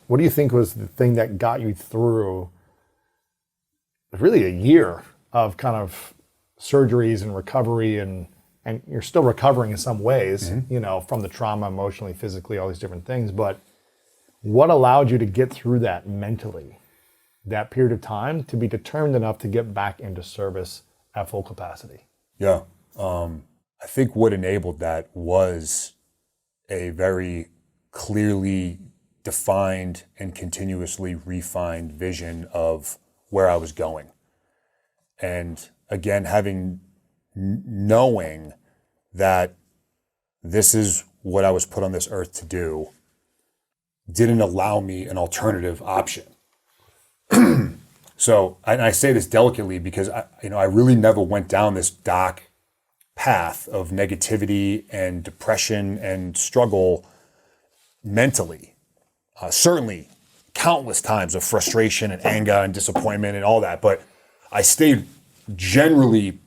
what do you think was the thing that got you through really a year of kind of surgeries and recovery, and you're still recovering in some ways, you know, from the trauma, emotionally, physically, all these different things. But what allowed you to get through that mentally, that period of time, to be determined enough to get back into service at full capacity? Yeah. I think what enabled that was a very clearly defined and continuously refined vision of where I was going. And again, knowing that this is what I was put on this earth to do didn't allow me an alternative option. So, and I say this delicately because I really never went down this dark path of negativity and depression and struggle mentally. Certainly countless times of frustration and anger and disappointment and all that, but I stayed generally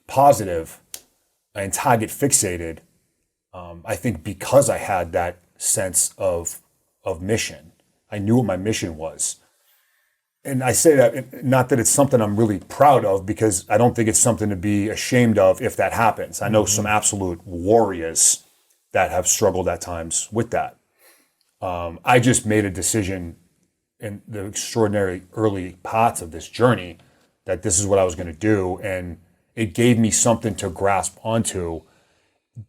positive and target fixated, I think because I had that sense of mission. I knew what my mission was. And I say that, not that it's something I'm really proud of, because I don't think it's something to be ashamed of if that happens. I know some absolute warriors that have struggled at times with that. I just made a decision in the extraordinary early parts of this journey that this is what I was going to do. And it gave me something to grasp onto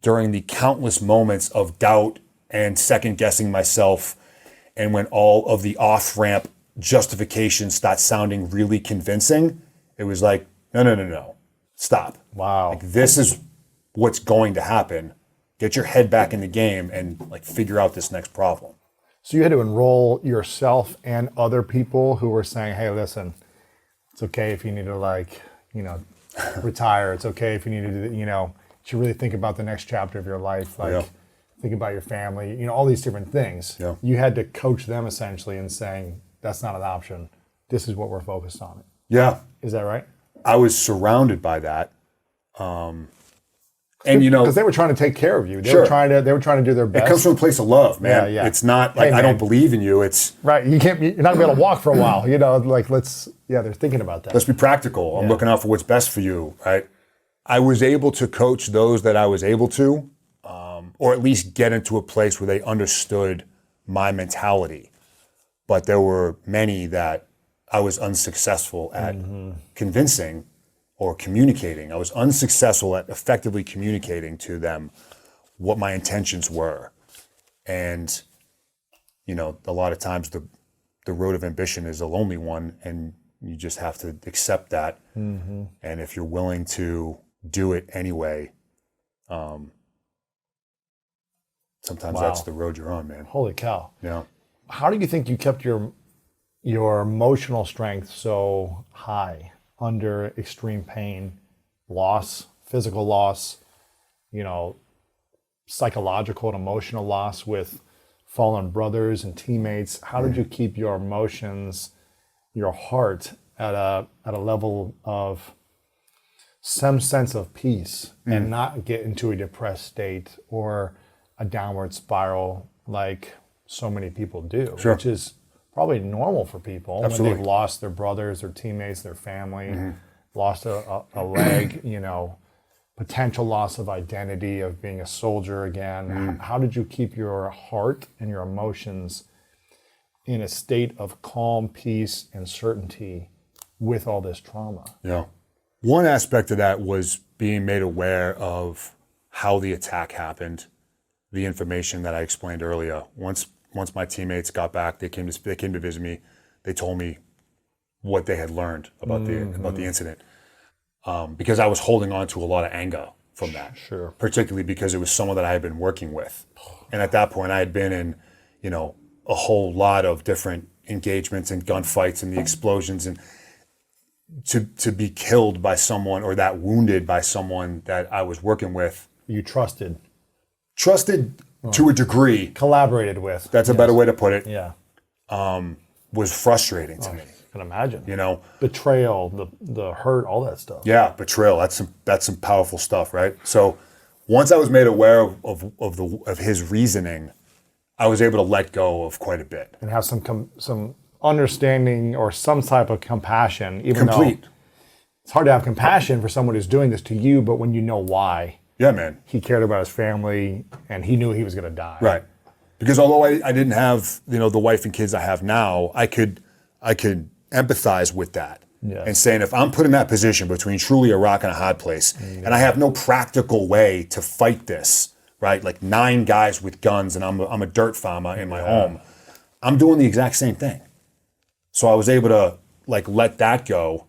during the countless moments of doubt and second guessing myself. And when all of the off-ramp justification starts sounding really convincing, it was like, no, stop. Wow. Like, this is what's going to happen. Get your head back in the game and like figure out this next problem. So you had to enroll yourself and other people who were saying, hey, listen, it's okay if you need to, like, you know, retire. It's okay if you need to, you know, you should really think about the next chapter of your life. Like, think about your family, you know, all these different things. Yeah. You had to coach them essentially in saying, that's not an option. This is what we're focused on. Yeah. Is that right? I was surrounded by that. And you know, because they were trying to take care of you. They Sure. were trying to do their best. It comes from a place of love, man. Yeah. It's not like, Hey, I man. don't believe in you. It's Right. You're not gonna be able to walk for a while, you know, like they're thinking about that. let's be practical. I'm looking out for what's best for you, right? I was able to coach those that I was able to, or at least get into a place where they understood my mentality. But there were many that I was unsuccessful at convincing or communicating. I was unsuccessful at effectively communicating to them what my intentions were. And, you know, a lot of times the road of ambition is a lonely one, and you just have to accept that. And if you're willing to do it anyway, sometimes that's the road you're on, man. Holy cow. Yeah. How do you think you kept your emotional strength so high under extreme pain, loss, physical loss, you know, psychological and emotional loss with fallen brothers and teammates? How did you keep your emotions, your heart at a level of some sense of peace and not get into a depressed state or a downward spiral like so many people do, which is probably normal for people when they've lost their brothers, their teammates, their family, lost a leg, you know, potential loss of identity of being a soldier again. How did you keep your heart and your emotions in a state of calm, peace, and certainty with all this trauma? Yeah. One aspect of that was being made aware of how the attack happened, the information that I explained earlier. Once my teammates got back, they came to visit me. They told me what they had learned about the incident, because I was holding on to a lot of anger from that. Sure. Particularly because it was someone that I had been working with, and at that point I had been in, you know, a whole lot of different engagements and gunfights and the explosions, and to be killed by someone or that wounded by someone that I was working with. You trusted To a degree. Collaborated with. That's a better way to put it. Yeah. Was frustrating to me. I can imagine. You know, betrayal, the hurt, all that stuff. Yeah, betrayal. That's some powerful stuff, right? So once I was made aware of his reasoning, I was able to let go of quite a bit. And have some understanding or some type of compassion, even Complete. though it's hard to have compassion for someone who's doing this to you, but when you know why. Yeah, man. He cared about his family and he knew he was going to die. Right. Because although I didn't have, the wife and kids I have now, I could empathize with that. Yes. And saying, if I'm put in that position between truly a rock and a hard place, and I have no practical way to fight this, right? Like 9 guys with guns and I'm a dirt farmer in my home, I'm doing the exact same thing. So I was able to let that go.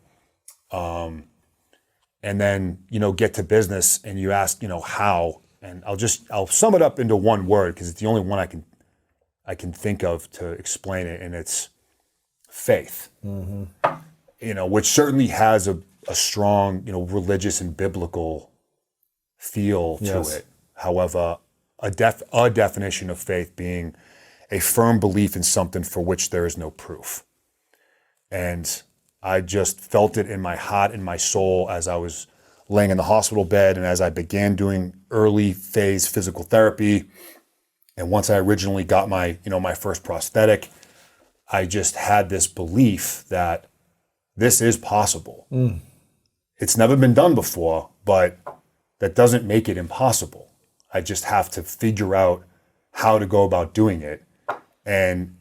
And then, get to business. And you ask, how, and I'll sum it up into one word because it's the only one I can think of to explain it. And it's faith, which certainly has a strong, religious and biblical feel to it. However, a definition of faith being a firm belief in something for which there is no proof. And I just felt it in my heart and my soul as I was laying in the hospital bed and as I began doing early phase physical therapy. And once I originally got my, my first prosthetic, I just had this belief that this is possible. It's never been done before, but that doesn't make it impossible. I just have to figure out how to go about doing it. And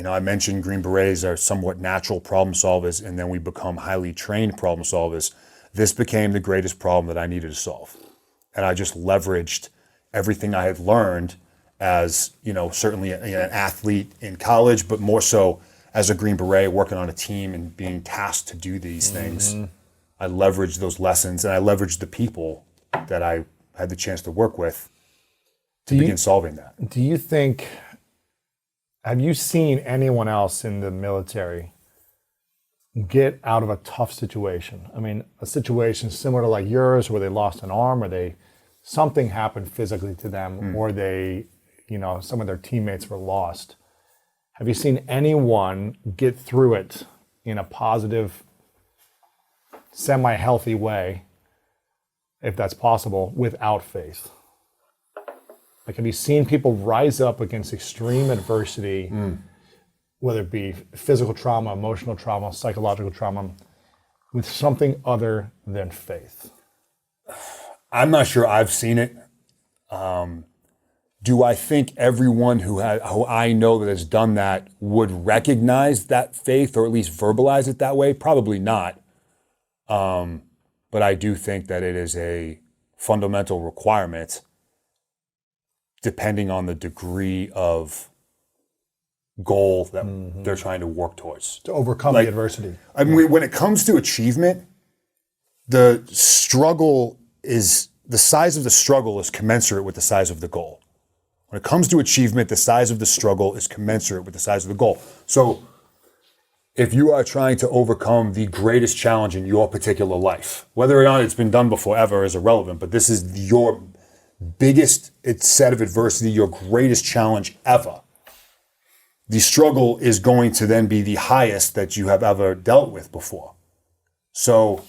I mentioned Green Berets are somewhat natural problem solvers, and then we become highly trained problem solvers. This became the greatest problem that I needed to solve. And I just leveraged everything I had learned as, certainly an athlete in college, but more so as a Green Beret working on a team and being tasked to do these things. I leveraged those lessons and I leveraged the people that I had the chance to work with to begin solving that. Do you think, have you seen anyone else in the military get out of a tough situation? I mean, a situation similar to like yours where they lost an arm or something happened physically to them or they, some of their teammates were lost. Have you seen anyone get through it in a positive, semi-healthy way, if that's possible, without faith? Like, have you seen people rise up against extreme adversity, whether it be physical trauma, emotional trauma, psychological trauma, with something other than faith? I'm not sure I've seen it. Do I think everyone who I know that has done that would recognize that faith or at least verbalize it that way? Probably not. But I do think that it is a fundamental requirement depending on the degree of goal that they're trying to work towards. To overcome the adversity. I mean, when it comes to achievement, the size of the struggle is commensurate with the size of the goal. When it comes to achievement, the size of the struggle is commensurate with the size of the goal. So if you are trying to overcome the greatest challenge in your particular life, whether or not it's been done before ever is irrelevant, but this is your biggest set of adversity, your greatest challenge ever. The struggle is going to then be the highest that you have ever dealt with before. So,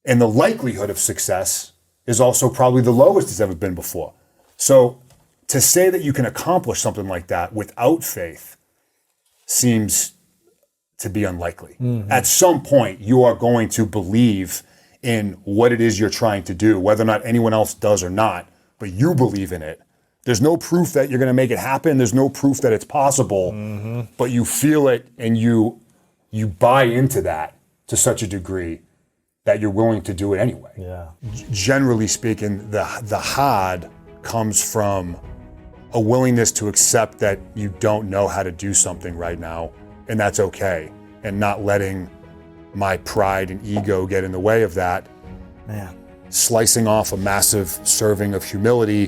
and the likelihood of success is also probably the lowest it's ever been before. So to say that you can accomplish something like that without faith seems to be unlikely. At some point, you are going to believe in what it is you're trying to do, whether or not anyone else does or not, but you believe in it. There's no proof that you're going to make it happen. There's no proof that it's possible, but you feel it and you buy into that to such a degree that you're willing to do it anyway. Yeah. Generally speaking, the hard comes from a willingness to accept that you don't know how to do something right now, and that's okay, and not letting my pride and ego get in the way of that. Man. Slicing off a massive serving of humility